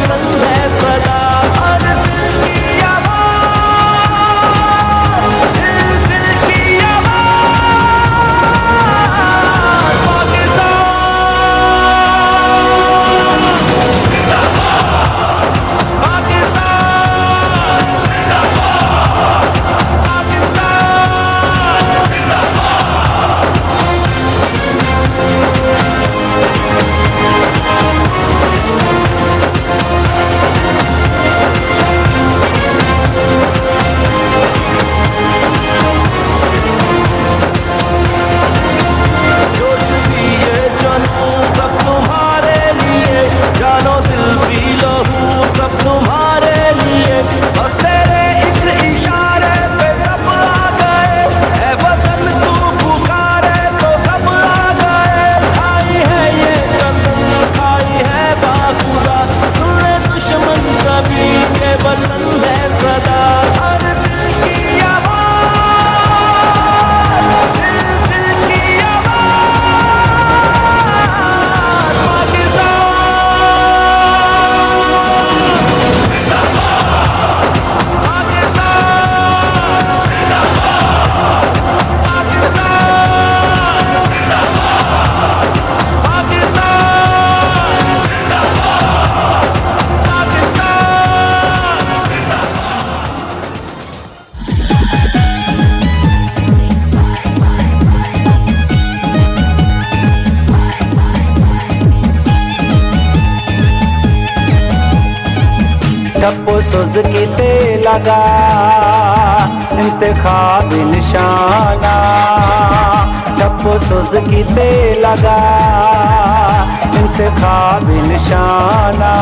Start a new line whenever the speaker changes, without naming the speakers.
वतन है सदा। हर दिल की आवाज़, दिल दिल की आवाज़, पाकिस्तान पाकिस्तान जोश दिए जनू सब तुम्हारे लिए, जानो दिल भी लहू सब तुम्हारे लिए। बस तेरे एक इशारे पे सब आ गए, है वतन तू पुकारे तो सब आ गए। खाई है ये कसम खाई है बाखुदा, सुन ले दुश्मन सभी के वतन है सदा। हर दिल की आवाज़, दिल दिल की आवाज़,
टप्पो सुज की ते लगा इंतखाब निशाना, टप्पो सुज की ते लगा इंतखाब निशाना।